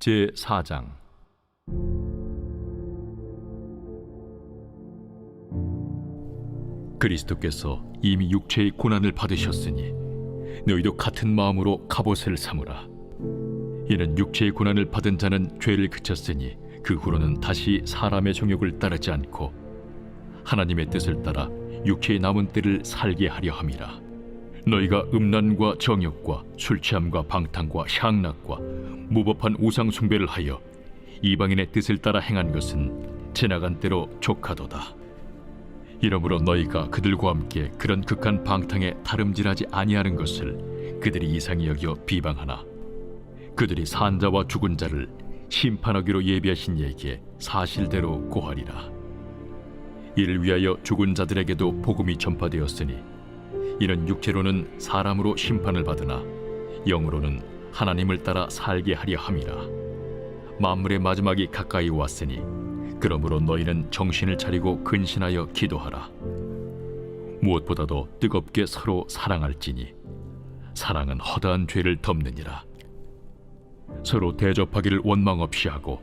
제4장. 그리스도께서 이미 육체의 고난을 받으셨으니 너희도 같은 마음으로 갑옷을 삼으라. 이는 육체의 고난을 받은 자는 죄를 그쳤으니 그 후로는 다시 사람의 정욕을 따르지 않고 하나님의 뜻을 따라 육체의 남은 때를 살게 하려 함이라. 너희가 음란과 정욕과 술취함과 방탕과 향락과 무법한 우상 숭배를 하여 이방인의 뜻을 따라 행한 것은 지나간 때로 족하도다. 이러므로 너희가 그들과 함께 그런 극한 방탕에 다름질하지 아니하는 것을 그들이 이상히 여겨 비방하나, 그들이 산 자와 죽은 자를 심판하기로 예비하신 이에게 사실대로 고하리라. 이를 위하여 죽은 자들에게도 복음이 전파되었으니, 이는 육체로는 사람으로 심판을 받으나 영으로는 하나님을 따라 살게 하려 함이라. 만물의 마지막이 가까이 왔으니 그러므로 너희는 정신을 차리고 근신하여 기도하라. 무엇보다도 뜨겁게 서로 사랑할지니 사랑은 허다한 죄를 덮느니라. 서로 대접하기를 원망 없이 하고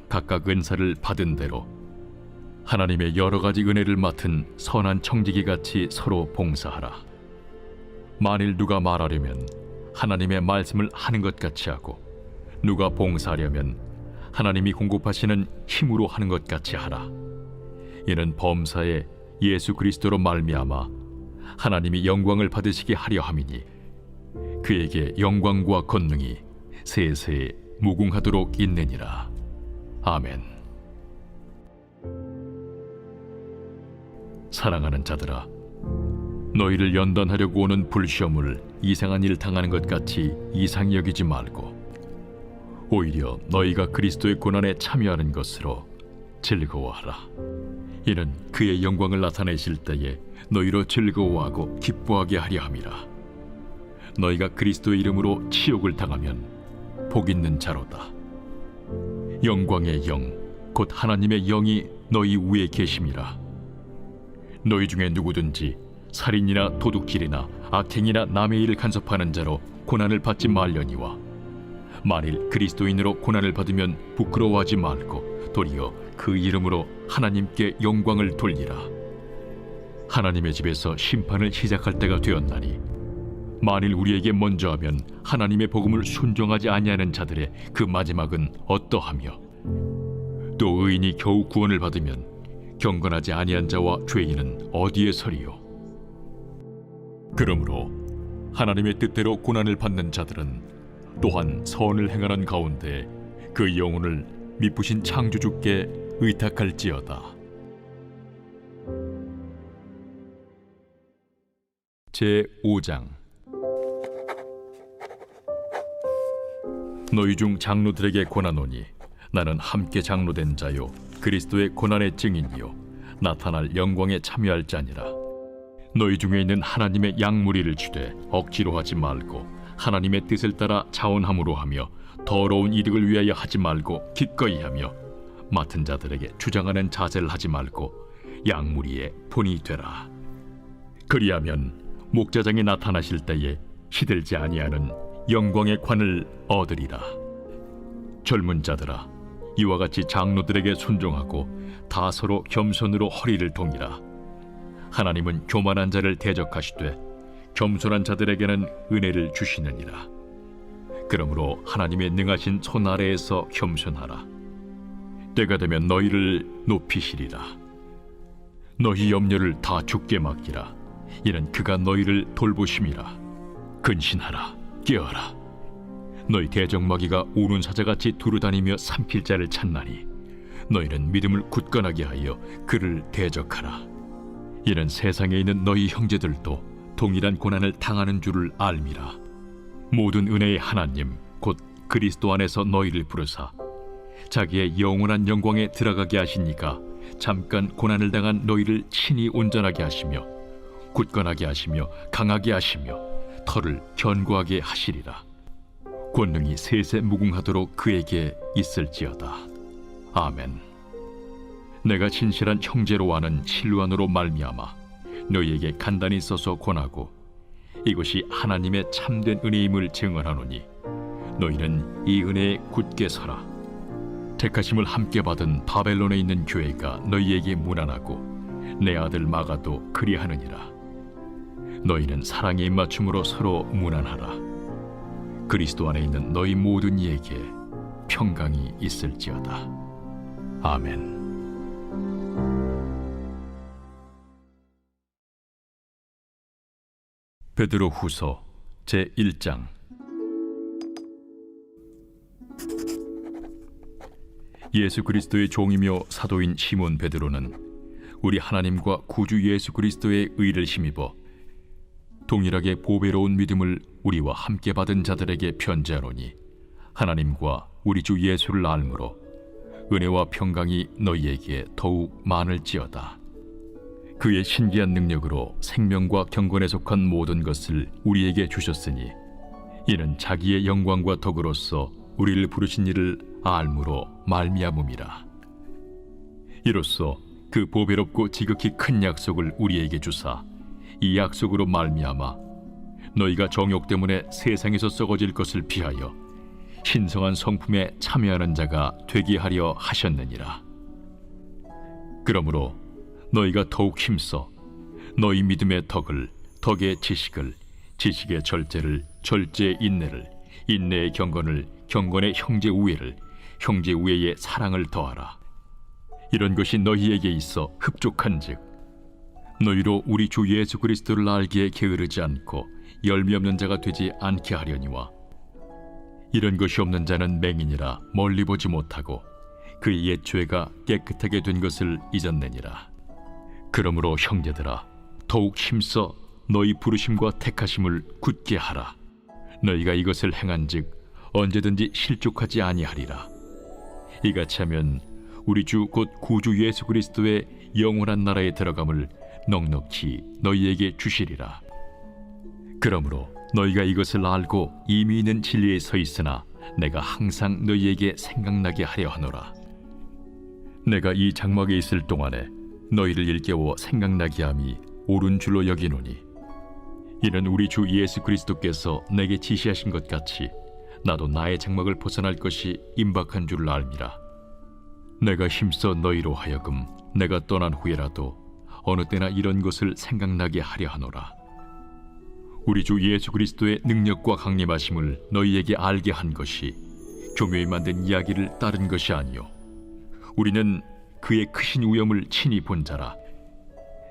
각각 은사를 받은 대로 하나님의 여러 가지 은혜를 맡은 선한 청지기 같이 서로 봉사하라. 만일 누가 말하려면 하나님의 말씀을 하는 것 같이 하고, 누가 봉사하려면 하나님이 공급하시는 힘으로 하는 것 같이 하라. 이는 범사에 예수 그리스도로 말미암아 하나님이 영광을 받으시게 하려 함이니, 그에게 영광과 권능이 세세 무궁하도록 있느니라. 아멘. 사랑하는 자들아, 너희를 연단하려고 오는 불시험을 이상한 일 당하는 것 같이 이상히 여기지 말고, 오히려 너희가 그리스도의 고난에 참여하는 것으로 즐거워하라. 이는 그의 영광을 나타내실 때에 너희로 즐거워하고 기뻐하게 하려 함이라. 너희가 그리스도의 이름으로 치욕을 당하면 복 있는 자로다. 영광의 영, 곧 하나님의 영이 너희 위에 계심이라. 너희 중에 누구든지 살인이나 도둑질이나 악행이나 남의 일을 간섭하는 자로 고난을 받지 말려니와, 만일 그리스도인으로 고난을 받으면 부끄러워하지 말고 도리어 그 이름으로 하나님께 영광을 돌리라. 하나님의 집에서 심판을 시작할 때가 되었나니, 만일 우리에게 먼저 하면 하나님의 복음을 순종하지 아니하는 자들의 그 마지막은 어떠하며, 또 의인이 겨우 구원을 받으면 경건하지 아니한 자와 죄인은 어디에 서리요? 그러므로 하나님의 뜻대로 고난을 받는 자들은 또한 선을 행하는 가운데 그 영혼을 미쁘신 창조주께 의탁할지어다. 제5장. 너희 중 장로들에게 권하노니, 나는 함께 장로된 자요 그리스도의 고난의 증인이요 나타날 영광에 참여할 자니라. 너희 중에 있는 하나님의 양무리를 주되 억지로 하지 말고 하나님의 뜻을 따라 자원함으로 하며, 더러운 이득을 위하여 하지 말고 기꺼이 하며, 맡은 자들에게 주장하는 자세를 하지 말고 양무리의 본이 되라. 그리하면 목자장이 나타나실 때에 시들지 아니하는 영광의 관을 얻으리라. 젊은 자들아, 이와 같이 장로들에게 순종하고 다 서로 겸손으로 허리를 동이라. 하나님은 교만한 자를 대적하시되 겸손한 자들에게는 은혜를 주시느니라. 그러므로 하나님의 능하신 손 아래에서 겸손하라. 때가 되면 너희를 높이시리라. 너희 염려를 다 주께 맡기라. 이는 그가 너희를 돌보심이라. 근신하라. 깨어라. 너희 대적마귀가 우는 사자같이 두루다니며 삼킬 자를 찾나니, 너희는 믿음을 굳건하게 하여 그를 대적하라. 이는 세상에 있는 너희 형제들도 동일한 고난을 당하는 줄을 알미라. 모든 은혜의 하나님 곧 그리스도 안에서 너희를 부르사 자기의 영원한 영광에 들어가게 하시니까, 잠깐 고난을 당한 너희를 친히 온전하게 하시며 굳건하게 하시며 강하게 하시며 털을 견고하게 하시리라. 권능이 세세 무궁하도록 그에게 있을지어다. 아멘. 내가 진실한 형제로 아는 실루안으로 말미암아 너희에게 간단히 써서 권하고, 이것이 하나님의 참된 은혜임을 증언하노니, 너희는 이 은혜에 굳게 서라. 택하심을 함께 받은 바벨론에 있는 교회가 너희에게 문안하고 내 아들 마가도 그리하느니라. 너희는 사랑의 입맞춤으로 서로 문안하라. 그리스도 안에 있는 너희 모든 이에게 평강이 있을지어다. 아멘. 베드로 후서 제1장. 예수 그리스도의 종이며 사도인 시몬 베드로는 우리 하나님과 구주 예수 그리스도의 의를 힘입어 동일하게 보배로운 믿음을 우리와 함께 받은 자들에게 편지하노니, 하나님과 우리 주 예수를 알므로 은혜와 평강이 너희에게 더욱 많을지어다. 그의 신기한 능력으로 생명과 경건에 속한 모든 것을 우리에게 주셨으니, 이는 자기의 영광과 덕으로서 우리를 부르신 이를 알므로 말미암음이라. 이로써 그 보배롭고 지극히 큰 약속을 우리에게 주사 이 약속으로 말미암아 너희가 정욕 때문에 세상에서 썩어질 것을 피하여 신성한 성품에 참여하는 자가 되게 하려 하셨느니라. 그러므로 너희가 더욱 힘써 너희 믿음의 덕을, 덕의 지식을, 지식의 절제를, 절제의 인내를, 인내의 경건을, 경건의 형제 우애를, 형제 우애의 사랑을 더하라. 이런 것이 너희에게 있어 흡족한즉 너희로 우리 주 예수 그리스도를 알기에 게으르지 않고 열매 없는 자가 되지 않게 하려니와, 이런 것이 없는 자는 맹인이라 멀리 보지 못하고 그의 옛 죄가 깨끗하게 된 것을 잊었느니라. 그러므로 형제들아, 더욱 힘써 너희 부르심과 택하심을 굳게 하라. 너희가 이것을 행한즉 언제든지 실족하지 아니하리라. 이같이 하면 우리 주 곧 구주 예수 그리스도의 영원한 나라에 들어감을 넉넉히 너희에게 주시리라. 그러므로 너희가 이것을 알고 이미 있는 진리에 서 있으나 내가 항상 너희에게 생각나게 하려 하노라. 내가 이 장막에 있을 동안에 너희를 일깨워 생각나게 함이 옳은 줄로 여기노니, 이는 우리 주 예수 그리스도께서 내게 지시하신 것 같이 나도 나의 장막을 벗어날 것이 임박한 줄을 알미라. 내가 힘써 너희로 하여금 내가 떠난 후에라도 어느 때나 이런 것을 생각나게 하려 하노라. 우리 주 예수 그리스도의 능력과 강림하심을 너희에게 알게 한 것이 교묘히 만든 이야기를 따른 것이 아니요, 우리는 그의 크신 위엄을 친히 본 자라.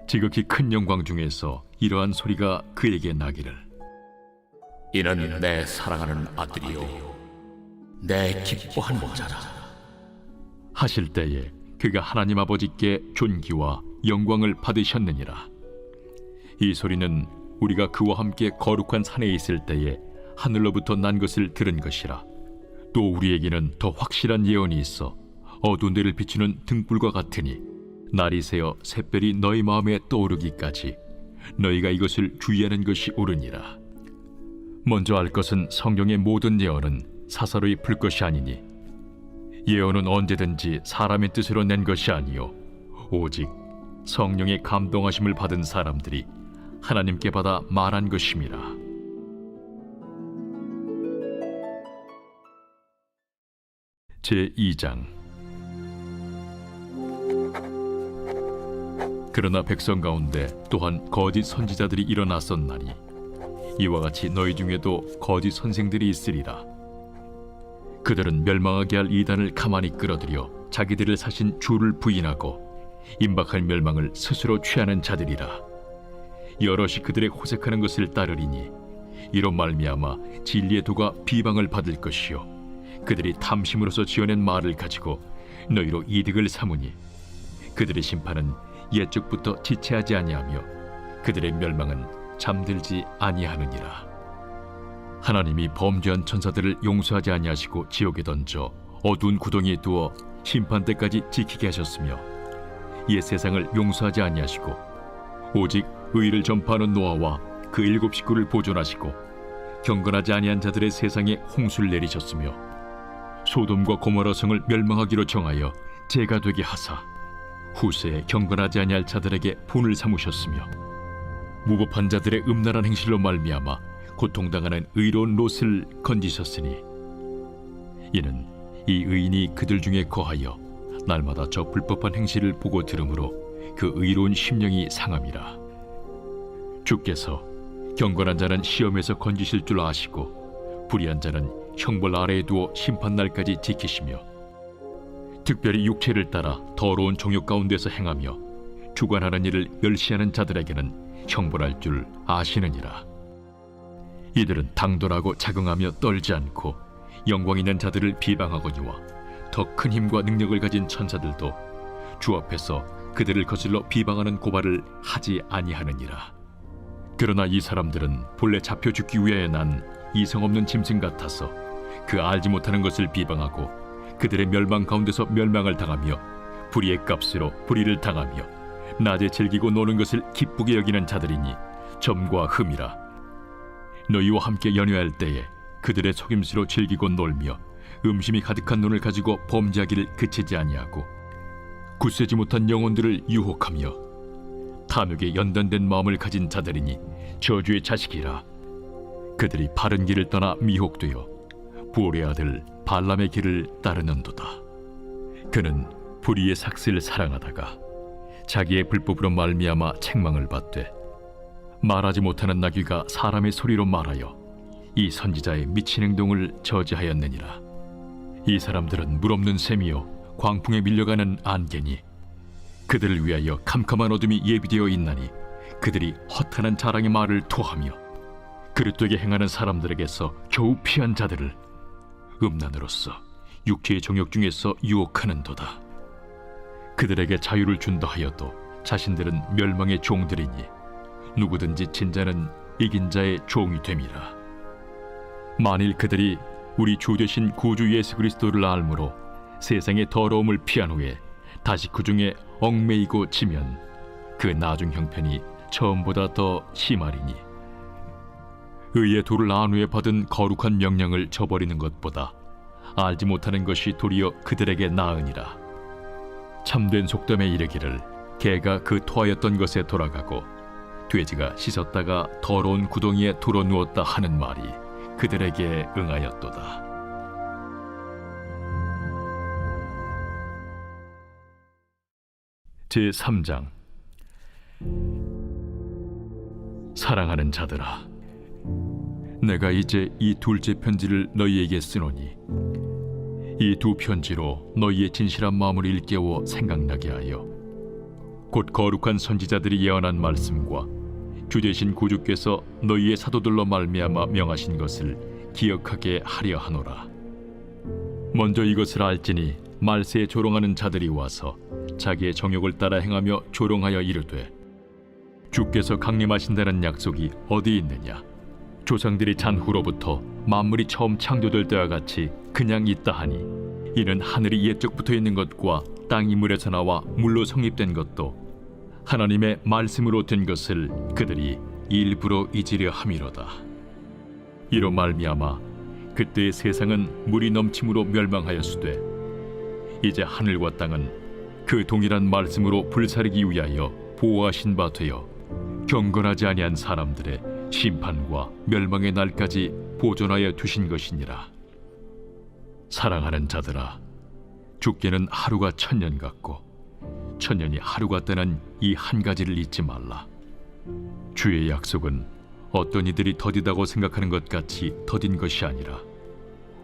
지극히 큰 영광 중에서 이러한 소리가 그에게 나기를, 이는 내 사랑하는 아들이요 내 기뻐하는 자라 하실 때에 그가 하나님 아버지께 존귀와 영광을 받으셨느니라. 이 소리는 우리가 그와 함께 거룩한 산에 있을 때에 하늘로부터 난 것을 들은 것이라. 또 우리에게는 더 확실한 예언이 있어 어두운 데를 비추는 등불과 같으니, 날이 새어 샛별이 너희 마음에 떠오르기까지 너희가 이것을 주의하는 것이 옳으니라. 먼저 알 것은 성경의 모든 예언은 사사로이 풀 것이 아니니, 예언은 언제든지 사람의 뜻으로 낸 것이 아니요 오직 성령의 감동하심을 받은 사람들이 하나님께 받아 말한 것임이라. 제2장. 그러나 백성 가운데 또한 거짓 선지자들이 일어났었나니, 이와 같이 너희 중에도 거짓 선생들이 있으리라. 그들은 멸망하게 할 이단을 가만히 끌어들여 자기들을 사신 주를 부인하고 임박할 멸망을 스스로 취하는 자들이라. 여럿이 그들의 호색하는 것을 따르리니, 이로 말미암아 진리의 도가 비방을 받을 것이요 그들이 탐심으로서 지어낸 말을 가지고 너희로 이득을 삼으니, 그들의 심판은 옛적부터 지체하지 아니하며 그들의 멸망은 잠들지 아니하느니라. 하나님이 범죄한 천사들을 용서하지 아니하시고 지옥에 던져 어두운 구덩이에 두어 심판 때까지 지키게 하셨으며, 옛 세상을 용서하지 아니하시고 오직 의를 전파하는 노아와 그 7 식구를 보존하시고 경건하지 아니한 자들의 세상에 홍수를 내리셨으며, 소돔과 고모라 성을 멸망하기로 정하여 죄가 되게 하사 후세에 경건하지 아니할 자들에게 분을 삼으셨으며, 무법한 자들의 음란한 행실로 말미암아 고통당하는 의로운 롯을 건지셨으니, 이는 이 의인이 그들 중에 거하여 날마다 저 불법한 행실을 보고 들으므로 그 의로운 심령이 상함이라. 주께서 경건한 자는 시험에서 건지실 줄 아시고 불의한 자는 형벌 아래에 두어 심판날까지 지키시며 특별히 육체를 따라 더러운 정욕 가운데서 행하며 주관하는 일을 멸시하는 자들에게는 형벌할 줄 아시느니라. 이들은 당돌하고 자긍하며 떨지 않고 영광 있는 자들을 비방하거니와 더 큰 힘과 능력을 가진 천사들도 주 앞에서 그들을 거슬러 비방하는 고발을 하지 아니하느니라. 그러나 이 사람들은 본래 잡혀 죽기 위하여 난 이성 없는 짐승 같아서 그 알지 못하는 것을 비방하고 그들의 멸망 가운데서 멸망을 당하며 불의의 값으로 불의를 당하며 낮에 즐기고 노는 것을 기쁘게 여기는 자들이니 점과 흠이라. 너희와 함께 연회할 때에 그들의 속임수로 즐기고 놀며 음심이 가득한 눈을 가지고 범죄하기를 그치지 아니하고 굳세지 못한 영혼들을 유혹하며 탐욕에 연단된 마음을 가진 자들이니 저주의 자식이라. 그들이 바른 길을 떠나 미혹되어 부올의 아들 발람의 길을 따르는도다. 그는 불의의 삭슬을 사랑하다가 자기의 불법으로 말미암아 책망을 받되 말하지 못하는 나귀가 사람의 소리로 말하여 이 선지자의 미친 행동을 저지하였느니라. 이 사람들은 물없는 샘이요 광풍에 밀려가는 안개니 그들을 위하여 캄캄한 어둠이 예비되어 있나니 그들이 허탄한 자랑의 말을 토하며 그릇되게 행하는 사람들에게서 겨우 피한 자들을 음란으로서 육체의 정욕 중에서 유혹하는도다. 그들에게 자유를 준다 하여도 자신들은 멸망의 종들이니 누구든지 진자는 이긴 자의 종이 됨이라. 만일 그들이 우리 주 되신 구주 예수 그리스도를 알므로 세상의 더러움을 피한 후에 다시 그 중에 얽매이고 지면 그 나중 형편이 처음보다 더 심하리니 의의 도를 안 후에 받은 거룩한 명령을 저버리는 것보다 알지 못하는 것이 도리어 그들에게 나으니라. 참된 속담에 이르기를 개가 그 토하였던 것에 돌아가고 돼지가 씻었다가 더러운 구덩이에 들어 누웠다 하는 말이 그들에게 응하였도다. 제3장. 사랑하는 자들아, 내가 이제 이 둘째 편지를 너희에게 쓰노니 이 두 편지로 너희의 진실한 마음을 일깨워 생각나게 하여 곧 거룩한 선지자들이 예언한 말씀과 주 되신 구주께서 너희의 사도들로 말미암아 명하신 것을 기억하게 하려 하노라. 먼저 이것을 알지니 말세에 조롱하는 자들이 와서 자기의 정욕을 따라 행하며 조롱하여 이르되 주께서 강림하신다는 약속이 어디 있느냐? 조상들이 잔 후로부터 만물이 처음 창조될 때와 같이 그냥 있다 하니 이는 하늘이 옛적부터 있는 것과 땅이 물에서 나와 물로 성립된 것도 하나님의 말씀으로 된 것을 그들이 일부러 잊으려 함이로다. 이로 말미암아 그때의 세상은 물이 넘침으로 멸망하였으되 이제 하늘과 땅은 그 동일한 말씀으로 불사르기 위하여 보호하신 바 되어 경건하지 아니한 사람들의 심판과 멸망의 날까지 보존하여 두신 것이니라. 사랑하는 자들아, 주께는 하루가 천년 같고 천년이 하루 같다는 이 한 가지를 잊지 말라. 주의 약속은 어떤 이들이 더디다고 생각하는 것 같이 더딘 것이 아니라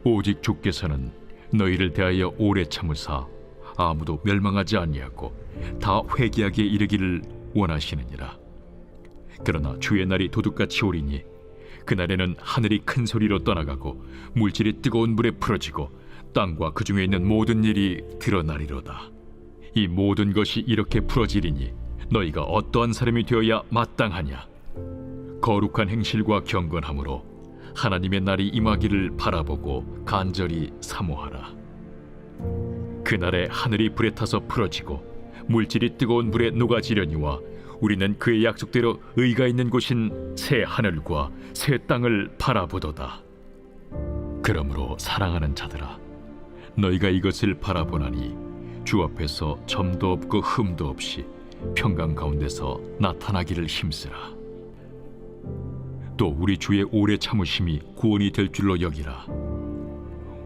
오직 주께서는 너희를 대하여 오래 참으사 아무도 멸망하지 아니하고 다 회개하게 이르기를 원하시느니라. 그러나 주의 날이 도둑같이 오리니 그날에는 하늘이 큰 소리로 떠나가고 물질이 뜨거운 불에 풀어지고 땅과 그 중에 있는 모든 일이 드러나리로다. 이 모든 것이 이렇게 풀어지리니 너희가 어떠한 사람이 되어야 마땅하냐? 거룩한 행실과 경건함으로 하나님의 날이 임하기를 바라보고 간절히 사모하라. 그날에 하늘이 불에 타서 풀어지고 물질이 뜨거운 불에 녹아지려니와 우리는 그의 약속대로 의가 있는 곳인 새 하늘과 새 땅을 바라보도다. 그러므로 사랑하는 자들아, 너희가 이것을 바라보나니 주 앞에서 점도 없고 흠도 없이 평강 가운데서 나타나기를 힘쓰라. 또 우리 주의 오래 참으심이 구원이 될 줄로 여기라.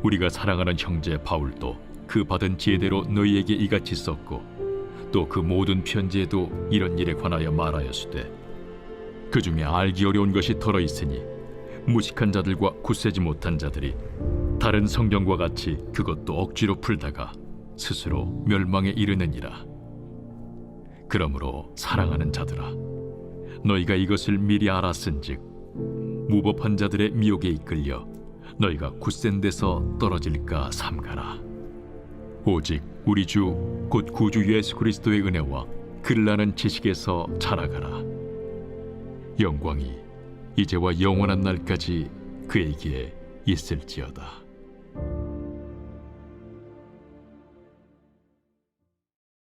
우리가 사랑하는 형제 바울도 그 받은 지혜대로 너희에게 이같이 썼고 또 그 모든 편지에도 이런 일에 관하여 말하였으되 그 중에 알기 어려운 것이 덜어 있으니 무식한 자들과 굳세지 못한 자들이 다른 성경과 같이 그것도 억지로 풀다가 스스로 멸망에 이르느니라. 그러므로 사랑하는 자들아, 너희가 이것을 미리 알았은즉 무법한 자들의 미혹에 이끌려 너희가 굳센 데서 떨어질까 삼가라. 오직 우리 주 곧 구주 예수 그리스도의 은혜와 그를 아는 지식에서 자라가라. 영광이 이제와 영원한 날까지 그에게 있을지어다.